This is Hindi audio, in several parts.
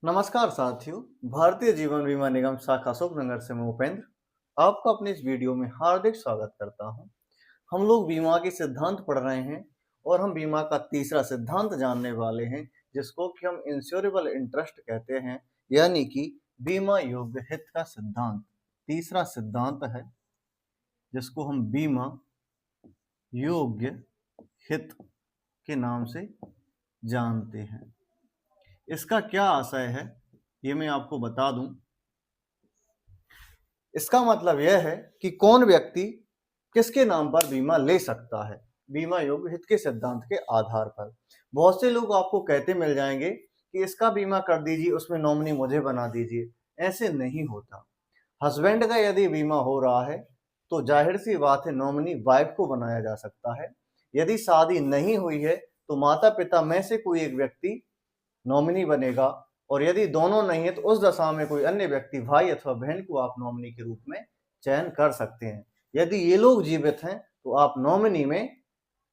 नमस्कार साथियों। भारतीय जीवन बीमा निगम शाखा अशोकनगर से मैं उपेंद्र आपका अपने इस वीडियो में हार्दिक स्वागत करता हूं। हम लोग बीमा के सिद्धांत पढ़ रहे हैं और हम बीमा का तीसरा सिद्धांत जानने वाले हैं, जिसको कि हम इंश्योरेबल इंटरेस्ट कहते हैं, यानी कि बीमा योग्य हित का सिद्धांत। तीसरा सिद्धांत है जिसको हम बीमा योग्य हित के नाम से जानते हैं। इसका क्या आशय है ये मैं आपको बता दूं। इसका मतलब यह है कि कौन व्यक्ति किसके नाम पर बीमा ले सकता है, बीमा योग्य हित के सिद्धांत के आधार पर। बहुत से लोग आपको कहते मिल जाएंगे कि इसका बीमा कर दीजिए, उसमें नॉमिनी मुझे बना दीजिए। ऐसे नहीं होता। हस्बैंड का यदि बीमा हो रहा है तो जाहिर सी बात है नॉमिनी वाइफ को बनाया जा सकता है। यदि शादी नहीं हुई है तो माता पिता में से कोई एक व्यक्ति नॉमिनी बनेगा, और यदि दोनों नहीं है तो उस दशा में कोई अन्य व्यक्ति, भाई अथवा बहन को आप नॉमिनी के रूप में चयन कर सकते हैं। यदि ये लोग जीवित हैं तो आप नॉमिनी में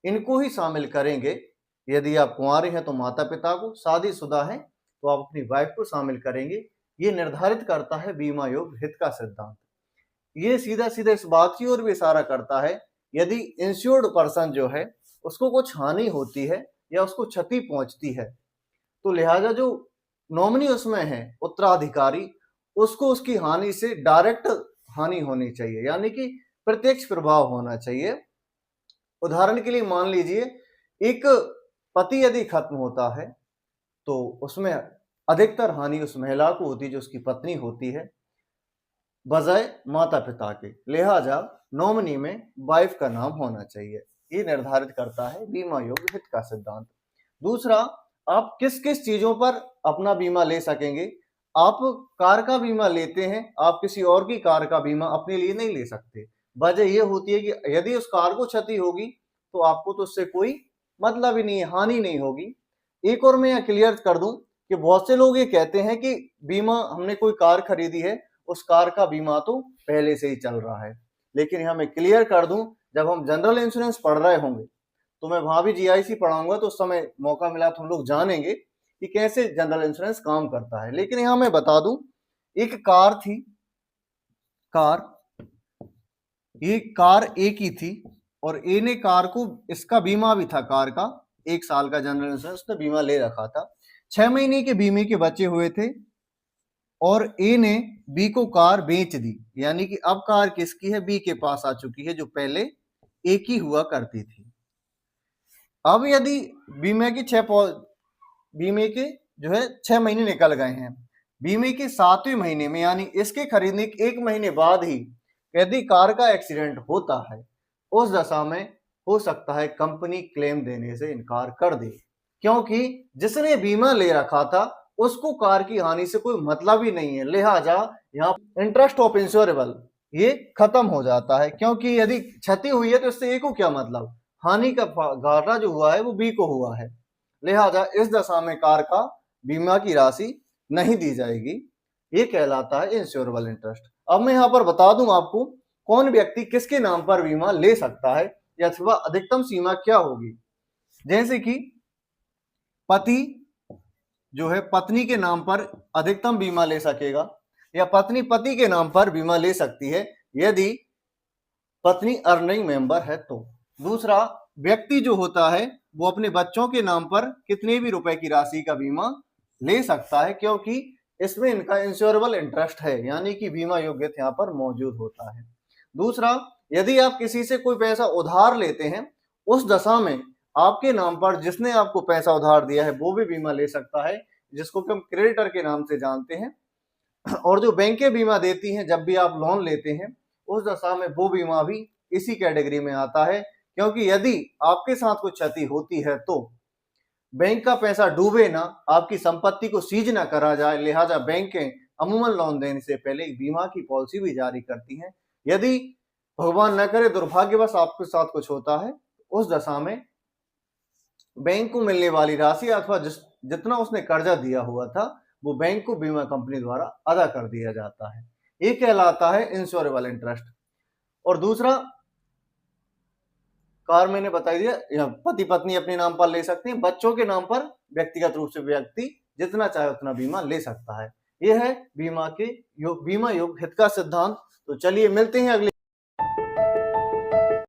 इनको ही शामिल करेंगे। यदि आप कुंवारे हैं तो माता पिता को, शादीशुदा हैं तो आप अपनी वाइफ को शामिल करेंगे। ये निर्धारित करता है बीमा योग्य हित का सिद्धांत। ये सीधा सीधा इस बात की ओर भी इशारा करता है, यदि इंश्योर्ड पर्सन जो है उसको कुछ हानि होती है या उसको क्षति पहुंचती है तो लिहाजा जो नॉमिनी उसमें है उत्तराधिकारी, उसको उसकी हानि से डायरेक्ट हानि होनी चाहिए, यानी कि प्रत्यक्ष प्रभाव होना चाहिए। उदाहरण के लिए मान लीजिए एक पति यदि खत्म होता है तो उसमें अधिकतर हानि उस महिला को होती है जो उसकी पत्नी होती है, बजाय माता पिता के। लिहाजा नॉमिनी में वाइफ का नाम होना चाहिए। ये निर्धारित करता है बीमा योग्य हित का सिद्धांत। दूसरा, आप किस किस चीजों पर अपना बीमा ले सकेंगे। आप कार का बीमा लेते हैं, आप किसी और की कार का बीमा अपने लिए नहीं ले सकते। वजह यह होती है कि यदि उस कार को क्षति होगी तो आपको तो उससे कोई मतलब ही नहीं है, हानि नहीं होगी। एक और मैं यह क्लियर कर दूं कि बहुत से लोग ये कहते हैं कि बीमा, हमने कोई कार खरीदी है, उस कार का बीमा तो पहले से ही चल रहा है। लेकिन यहां मैं क्लियर कर दूं, जब हम जनरल इंश्योरेंस पढ़ रहे होंगे तो मैं वहां भी जीआईसी पढ़ाऊंगा, तो उस समय मौका मिला तो हम लोग जानेंगे कि कैसे जनरल इंश्योरेंस काम करता है। लेकिन यहां मैं बता दूं, एक कार थी, ये कार ए की थी और ए ने कार को, इसका बीमा भी था कार का, 1 साल का जनरल इंश्योरेंस उसने बीमा ले रखा था। 6 महीने के बीमे के बचे हुए थे और ए ने बी को कार बेच दी, यानी कि अब कार किसकी है, बी के पास आ चुकी है, जो पहले ए की हुआ करती थी। अब यदि बीमे के जो है 6 महीने निकल गए हैं, बीमे के 7वें महीने में, यानी इसके खरीदने के 1 महीने बाद ही यदि कार का एक्सीडेंट होता है, उस दशा में हो सकता है कंपनी क्लेम देने से इनकार कर दे, क्योंकि जिसने बीमा ले रखा था उसको कार की हानि से कोई मतलब ही नहीं है। लिहाजा यहाँ इंटरेस्ट ऑफ इंश्योरेबल ये खत्म हो जाता है, क्योंकि यदि क्षति हुई है तो इससे ए को क्या मतलब, हानि का घाटा जो हुआ है वो बी को हुआ है। लिहाजा इस दशा में कार का बीमा की राशि नहीं दी जाएगी। ये कहलाता है इंश्योरेबल इंटरेस्ट। अब मैं यहां पर बता दूं आपको कौन व्यक्ति किसके नाम पर बीमा ले सकता है या अथवा अधिकतम सीमा क्या होगी। जैसे कि पति जो है पत्नी के नाम पर अधिकतम बीमा ले सकेगा, या पत्नी पति के नाम पर बीमा ले सकती है यदि पत्नी अर्निंग मेंबर है तो। दूसरा, व्यक्ति जो होता है वो अपने बच्चों के नाम पर कितने भी रुपए की राशि का बीमा ले सकता है, क्योंकि इसमें इनका इंश्योरेबल इंटरेस्ट है, यानी कि बीमा योग्यता यहाँ पर मौजूद होता है। दूसरा, यदि आप किसी से कोई पैसा उधार लेते हैं, उस दशा में आपके नाम पर जिसने आपको पैसा उधार दिया है वो भी बीमा ले सकता है, जिसको कि हम क्रेडिटर के नाम से जानते हैं। और जो बैंकें बीमा देती हैं जब भी आप लोन लेते हैं, उस दशा में वो बीमा भी इसी कैटेगरी में आता है, क्योंकि यदि आपके साथ कुछ क्षति होती है तो बैंक का पैसा डूबे ना, आपकी संपत्ति को सीज ना करा जाए। लिहाजा बैंकें अमूमन लोन देने से पहले एक बीमा की पॉलिसी भी जारी करती हैं। यदि भगवान न करे दुर्भाग्यवश आपके साथ कुछ होता है, उस दशा में बैंक को मिलने वाली राशि अथवा जितना उसने कर्जा दिया हुआ था वो बैंक को बीमा कंपनी द्वारा अदा कर दिया जाता है। ये कहलाता है इंश्योरेबल इंटरेस्ट। और दूसरा, कार मैंने बता दिया, पति पत्नी अपने नाम पर ले सकते हैं, बच्चों के नाम पर व्यक्तिगत रूप से व्यक्ति जितना चाहे उतना बीमा ले सकता है। यह है बीमा योग्य हित का सिद्धांत। तो चलिए मिलते हैं अगले